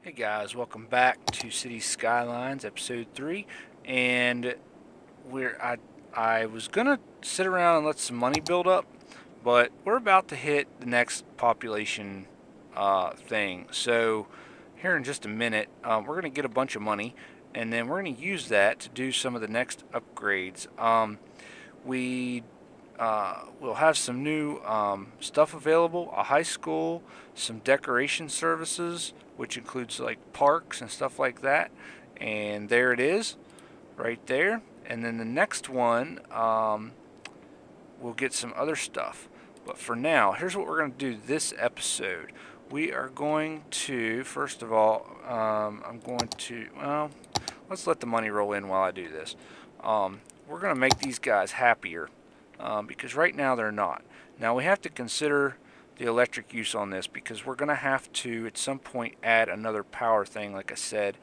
Hey guys, welcome back to City Skylines episode 3. And I was gonna sit around and let some money build up, but we're about to hit the next population thing. So here in just a minute, we're gonna get a bunch of money, and then we're gonna use that to do some of the next upgrades. We we'll have some new stuff available, a high school, some decoration services, which includes like parks and stuff like that. And there it is, right there. And then the next one, we'll get some other stuff. But for now, here's what we're going to do this episode. We are going to, first of all, I'm going to, well, let's let the money roll in while I do this. We're going to make these guys happier. Because right now they're not. Now we have to consider the electric use on this because we're going to have to at some point add another power thing like I said.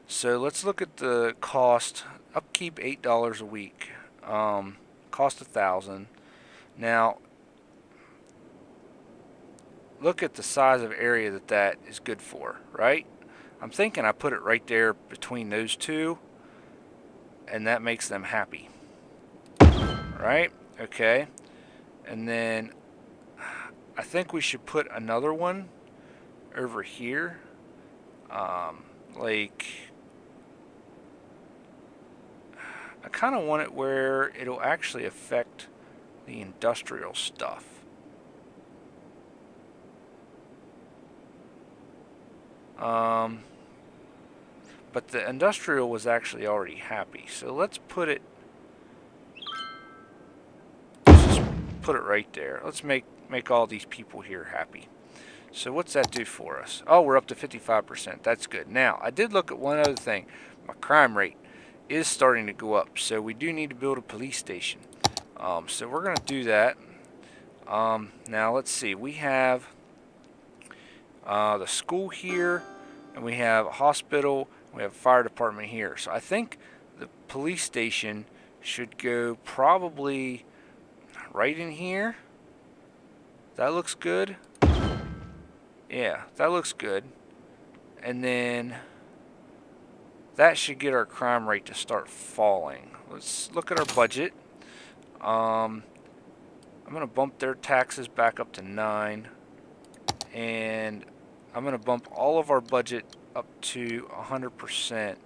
So let's look at the cost. Upkeep $8 a week. Cost $1,000. Now look at the size of area that is good for, right? I'm thinking I put it right there between those two, and that makes them happy, right? Okay, and then I think we should put another one over here, like I kind of want it where it'll actually affect the industrial stuff. But the industrial was actually already happy, so let's put it. Let's just put it right there. Let's make all these people here happy. So what's that do for us? Oh, we're up to 55%. That's good. Now I did look at one other thing. My crime rate is starting to go up, so we do need to build a police station. So we're going to do that. Now let's see. We have the school here, and we have a hospital. We have a fire department here. So I think the police station should go probably right in here. That looks good. Yeah, that looks good. And then that should get our crime rate to start falling. Let's look at our budget. I'm going to bump their taxes back up to 9. And I'm going to bump all of our budget up to 100%.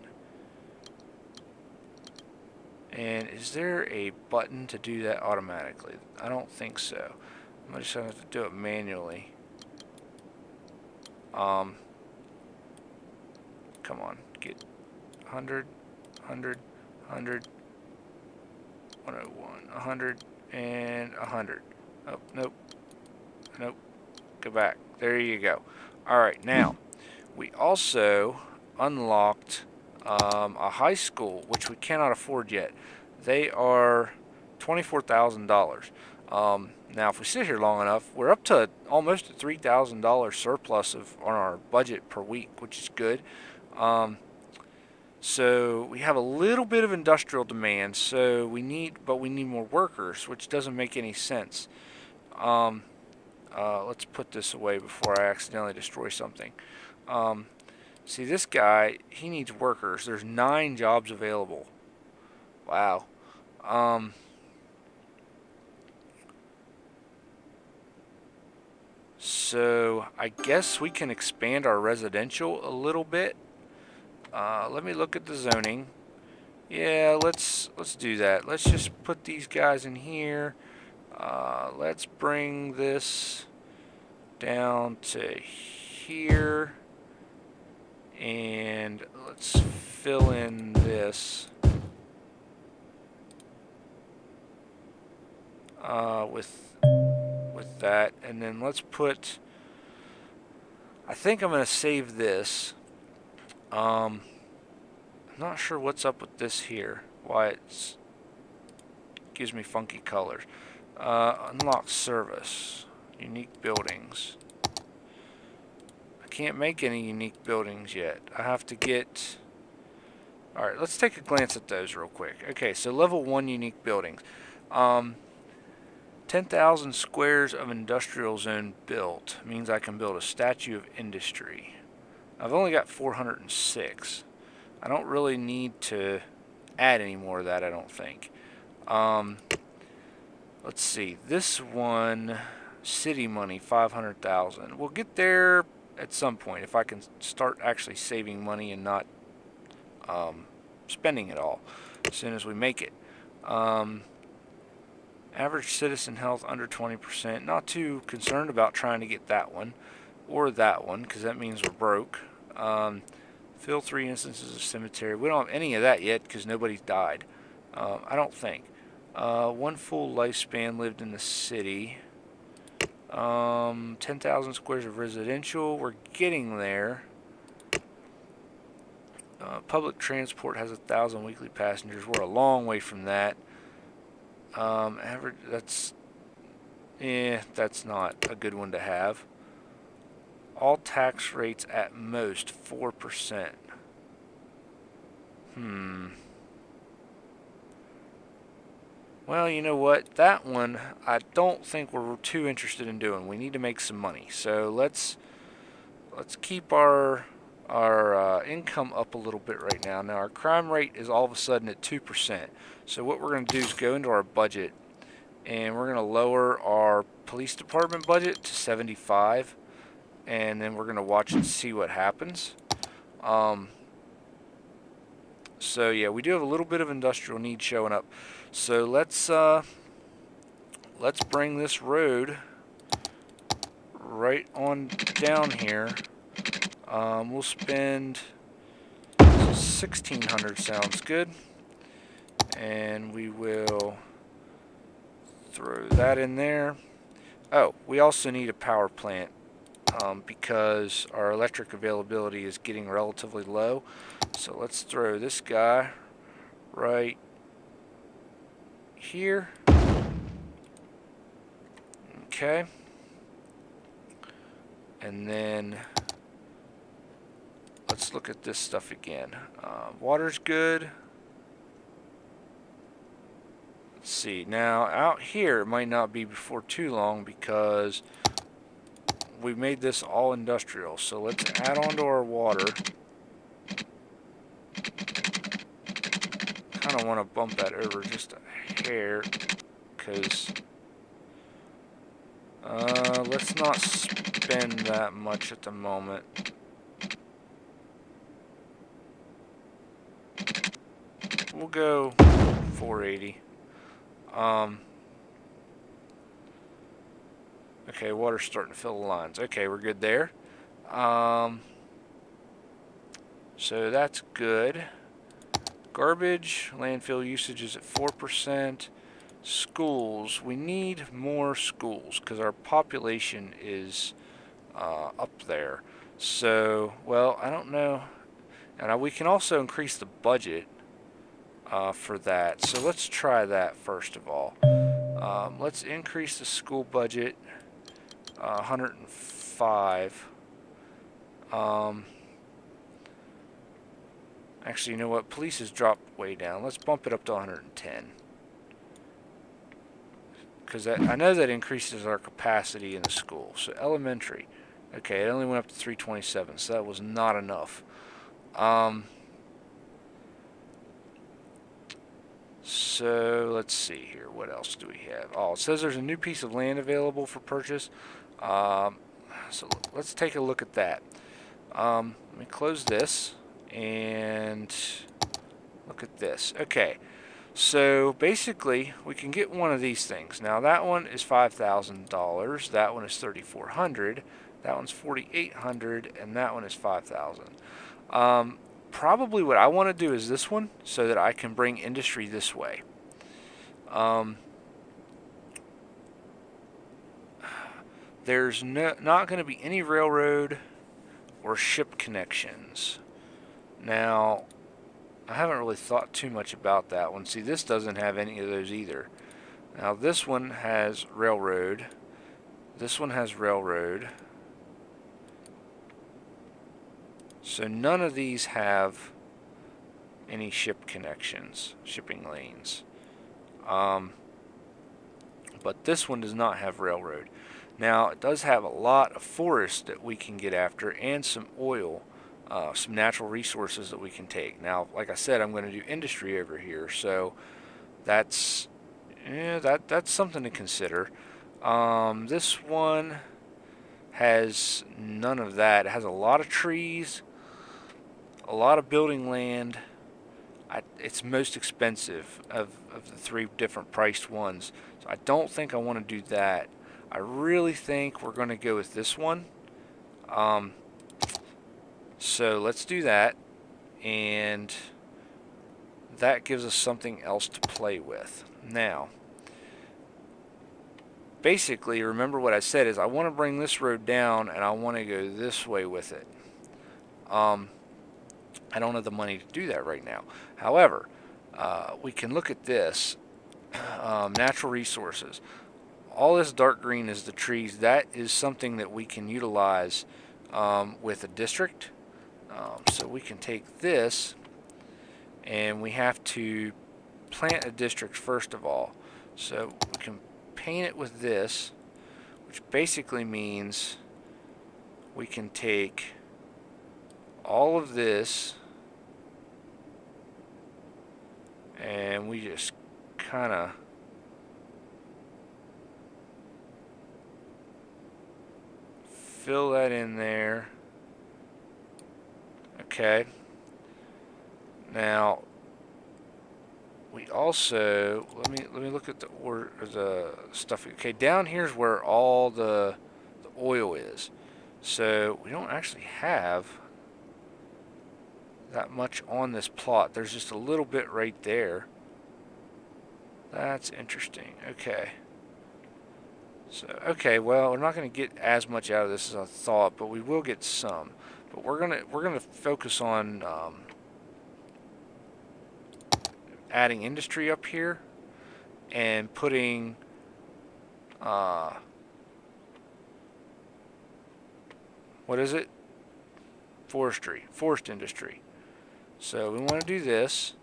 And is there a button to do that automatically? I don't think so. I'm just going to have to do it manually. Come on, get 100, 100, 100, 101, 100, and 100. Oh, nope. Nope. Go back. There you go. Alright, now, we also unlocked a high school, which we cannot afford yet. They are $24,000. Now, if we sit here long enough, we're up to almost a $3,000 surplus on our budget per week, which is good. So we have a little bit of industrial demand, but we need more workers, which doesn't make any sense. Let's put this away before I accidentally destroy something. See, this guy, he needs workers. There's 9 jobs available. Wow. So I guess we can expand our residential a little bit. Let me look at the zoning. Yeah, let's do that. Let's just put these guys in here. Let's bring this down to here, and let's fill in this with that, and then let's put. I think I'm going to save this. I'm not sure what's up with this here. Why it gives me funky colors. Unlock service. Unique buildings. I can't make any unique buildings yet. I have to get... Alright, let's take a glance at those real quick. Okay, so level 1 unique buildings. 10,000 squares of industrial zone built means I can build a statue of industry. I've only got 406. I don't really need to add any more of that, I don't think. Let's see. This one, city money, 500,000. We'll get there at some point if I can start actually saving money and not spending it all as soon as we make it. Average citizen health under 20%. Not too concerned about trying to get that one or that one because that means we're broke. Fill 3 instances of cemetery. We don't have any of that yet because nobody's died. I don't think. 1 full lifespan lived in the city. 10,000 squares of residential. We're getting there. Public transport has 1,000 weekly passengers. We're a long way from that. Average. That's not a good one to have. All tax rates at most 4%. Well, you know what? That one I don't think we're too interested in doing. We need to make some money. So let's keep our income up a little bit right now. Now our crime rate is all of a sudden at 2%. So what we're going to do is go into our budget and we're going to lower our police department budget to 75, and then we're going to watch and see what happens. So yeah, we do have a little bit of industrial need showing up. So let's bring this road right on down here. We'll spend 1,600, sounds good, and we will throw that in there. Oh, we also need a power plant because our electric availability is getting relatively low. So let's throw this guy right here. Okay. And then let's look at this stuff again. Water's good. Let's see. Now out here it might not be before too long because we made this all industrial. So let's add on to our water. Kind of want to bump that over just a hair because let's not spend that much at the moment. We'll go 480. Okay, water's starting to fill the lines. Okay, we're good there. So that's good. Garbage, landfill usage is at 4%. Schools, we need more schools because our population is up there. So, well, I don't know. Now we can also increase the budget for that. So let's try that first of all. Let's increase the school budget 105. Actually, you know what? Police has dropped way down. Let's bump it up to 110. Because I know that increases our capacity in the school. So elementary. Okay, it only went up to 327, so that was not enough. So let's see here. What else do we have? Oh, it says there's a new piece of land available for purchase. So let's take a look at that. Let me close this and look at this. Okay, so basically we can get one of these things. Now that one is $5,000. That one is $3,400. That one's $4,800, and that one is $5,000. Probably what I want to do is this one so that I can bring industry this way. There's not going to be any railroad or ship connections. Now, I haven't really thought too much about that one. See, this doesn't have any of those either. Now, this one has railroad. This one has railroad. So none of these have any ship connections, shipping lanes. but this one does not have railroad. Now, it does have a lot of forest that we can get after, and some oil, some natural resources that we can take. Now, like I said, I'm going to do industry over here, so that's that's something to consider. This one has none of that. It has a lot of trees, a lot of building land. It's most expensive of the three different priced ones, so I don't think I want to do that. I really think we're going to go with this one. So let's do that, and that gives us something else to play with. Now, basically, remember what I said is I want to bring this road down, and I want to go this way with it. I don't have the money to do that right now. However, we can look at this. Natural resources. All this dark green is the trees. That is something that we can utilize with a district. So we can take this, and we have to plant a district first of all. So we can paint it with this, which basically means we can take all of this, and we just kind of fill that in there. Okay. Now we also let me look at the stuff. Okay, down here's where all the oil is. So we don't actually have that much on this plot. There's just a little bit right there. That's interesting. Okay. So, okay, well, we're not going to get as much out of this as I thought, but we will get some. But we're gonna focus on adding industry up here and putting what is it? Forest industry. So we want to do this,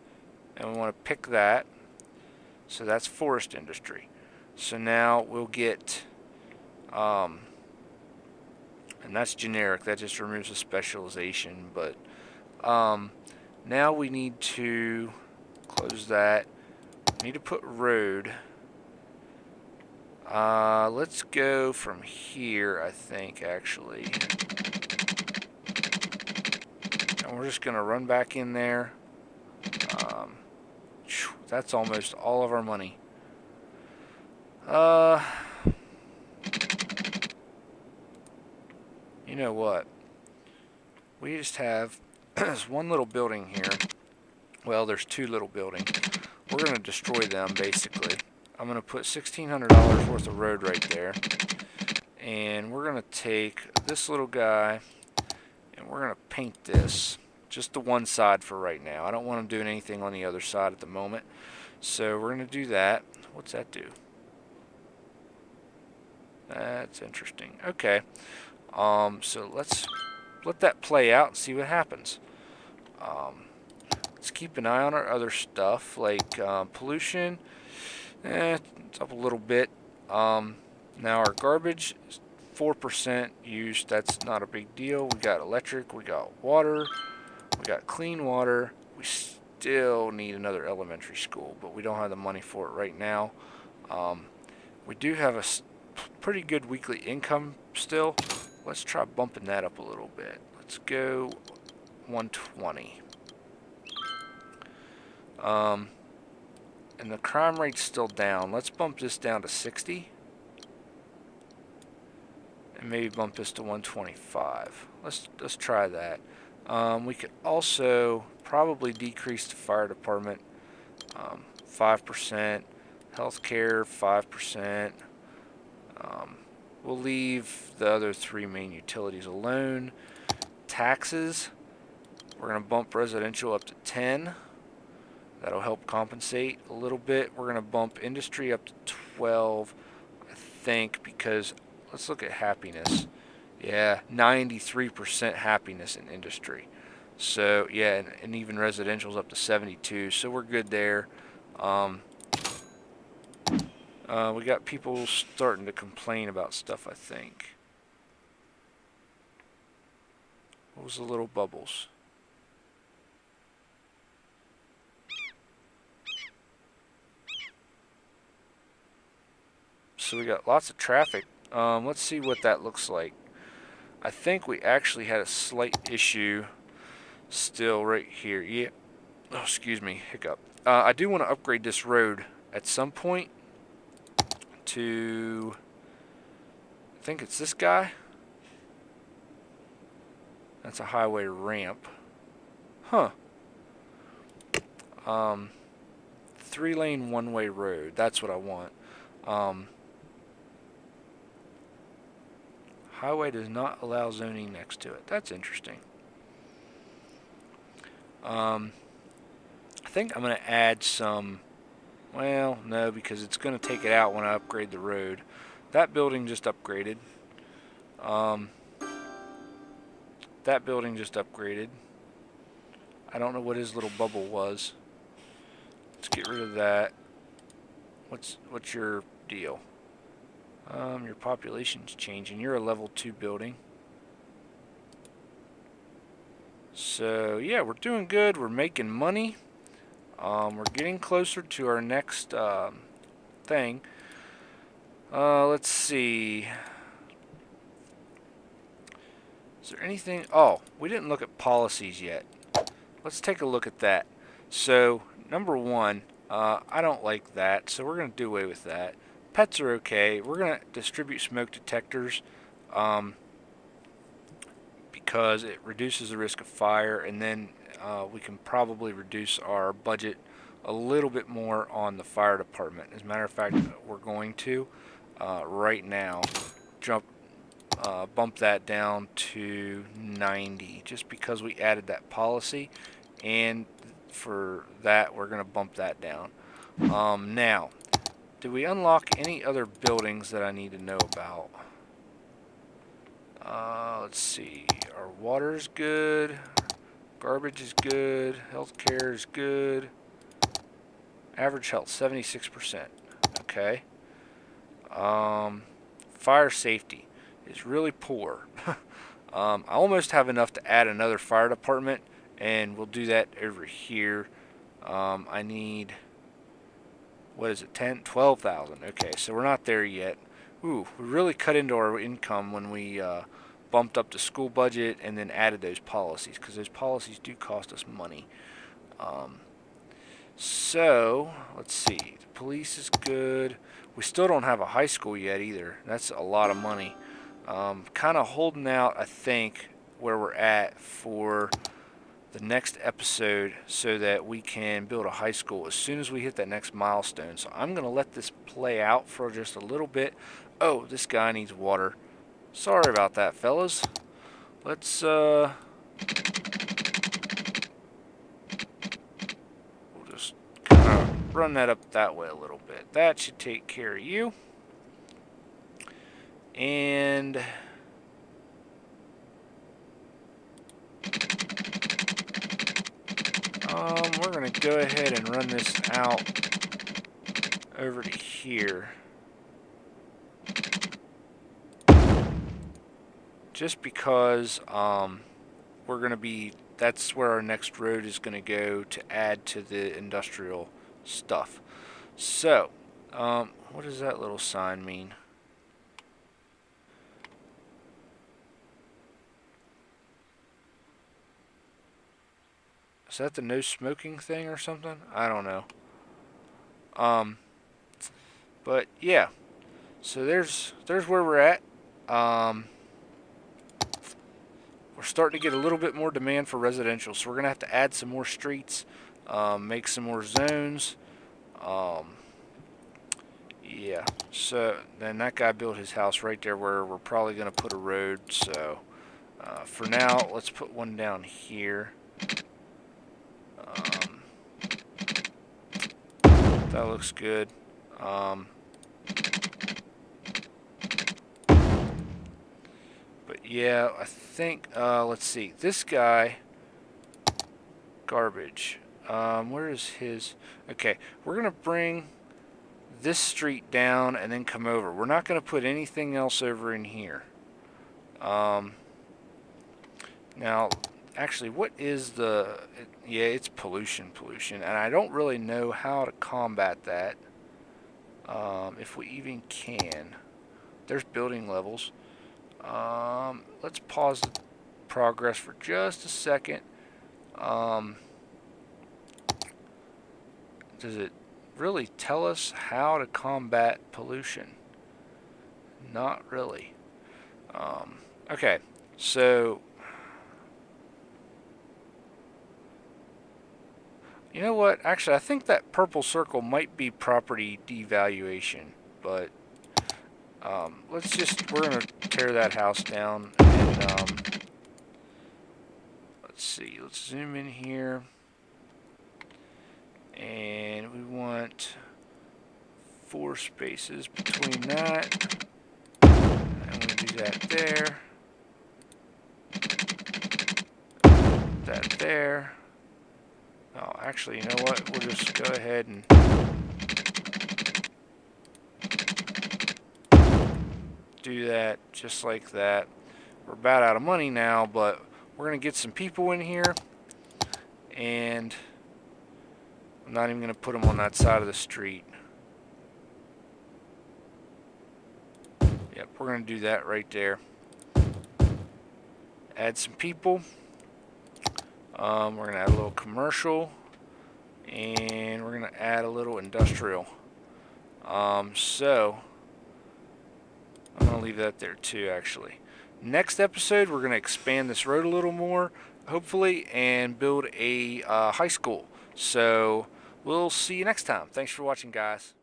and we want to pick that. So that's forest industry. So now we'll get and that's generic. That just removes the specialization. But now we need to close that. We need to put road. Let's go from here, I think, actually. And we're just going to run back in there. That's almost all of our money. You know what? We just have this one little building here. Well, there's two little buildings. We're going to destroy them, basically. I'm going to put $1,600 worth of road right there. And we're going to take this little guy, and we're going to paint this. Just the one side for right now. I don't want them doing anything on the other side at the moment. So we're going to do that. What's that do? That's interesting. Okay. So let's let that play out and see what happens. Let's keep an eye on our other stuff, like pollution. It's up a little bit. Now our garbage is 4% used. That's not a big deal. We got electric. We got water. We got clean water. We still need another elementary school, but we don't have the money for it right now. We do have a pretty good weekly income still. Let's try bumping that up a little bit. Let's go 120. And the crime rate's still down. Let's bump this down to 60. And maybe bump this to 125. Let's try that. We could also probably decrease the fire department 5%, healthcare 5%. We'll leave the other three main utilities alone. Taxes, we're going to bump residential up to 10. That'll help compensate a little bit. We're going to bump industry up to 12, I think, because let's look at happiness. Yeah, 93% happiness in industry. So, yeah, and even residential's up to 72, so we're good there. We got people starting to complain about stuff, I think. What was the little bubbles? So we got lots of traffic. Let's see what that looks like. I think we actually had a slight issue still right here. Yeah. Oh, excuse me, hiccup. I do want to upgrade this road at some point to, I think it's this guy. That's a highway ramp. Huh. 3-lane one-way road. That's what I want. Highway does not allow zoning next to it. That's interesting. I think I'm going to add some, well, no, because it's going to take it out when I upgrade the road. That building just upgraded. That building just upgraded. I don't know what his little bubble was. Let's get rid of that. What's your deal? Your population's changing. You're a level 2 building. So yeah, we're doing good. We're making money. We're getting closer to our next thing. Let's see. Is there anything? Oh, we didn't look at policies yet. Let's take a look at that. So number one, I don't like that, so we're going to do away with that. Pets are okay. We're going to distribute smoke detectors because it reduces the risk of fire, and then we can probably reduce our budget a little bit more on the fire department. As a matter of fact, we're going to right now bump that down to 90 just because we added that policy, and for that we're going to bump that down. Now, do we unlock any other buildings that I need to know about? Let's see. Our water is good. Garbage is good. Healthcare is good. Average health 76%. Okay. Fire safety is really poor. I almost have enough to add another fire department, and we'll do that over here. I need, what is it, 10, 12,000. Okay, so we're not there yet. Ooh, we really cut into our income when we bumped up the school budget and then added those policies, because those policies do cost us money. So, let's see. The police is good. We still don't have a high school yet either. That's a lot of money. Kind of holding out, I think, where we're at for the next episode so that we can build a high school as soon as we hit that next milestone. So I'm going to let this play out for just a little bit. Oh, this guy needs water. Sorry about that, fellas. Let's we'll just kind of run that up that way a little bit. That should take care of you. And we're going to go ahead and run this out over to here. Just because we're going to be, that's where our next road is going to go to add to the industrial stuff. So, what does that little sign mean? Is that the no smoking thing or something? I don't know. But yeah, so there's where we're at. We're starting to get a little bit more demand for residential, so we're gonna have to add some more streets, make some more zones. Yeah, so then that guy built his house right there where we're probably gonna put a road. So for now, let's put one down here. That looks good. But yeah, I think, let's see, this guy, garbage, where is his, okay, we're going to bring this street down and then come over. We're not going to put anything else over in here. Now, actually, what is the... yeah, it's pollution, and I don't really know how to combat that. If we even can. There's building levels. Let's pause the progress for just a second. Does it really tell us how to combat pollution? Not really. Okay, so you know what? Actually, I think that purple circle might be property devaluation, but we're gonna tear that house down and let's see. Let's zoom in here. And we want 4 spaces between that. And we do that there. That there. Oh, actually, you know what? We'll just go ahead and do that just like that. We're about out of money now, but we're going to get some people in here. And I'm not even going to put them on that side of the street. Yep, we're going to do that right there. Add some people. We're going to add a little commercial. And we're going to add a little industrial. So, I'm going to leave that there too, actually. Next episode, we're going to expand this road a little more, hopefully, and build a high school. So, we'll see you next time. Thanks for watching, guys.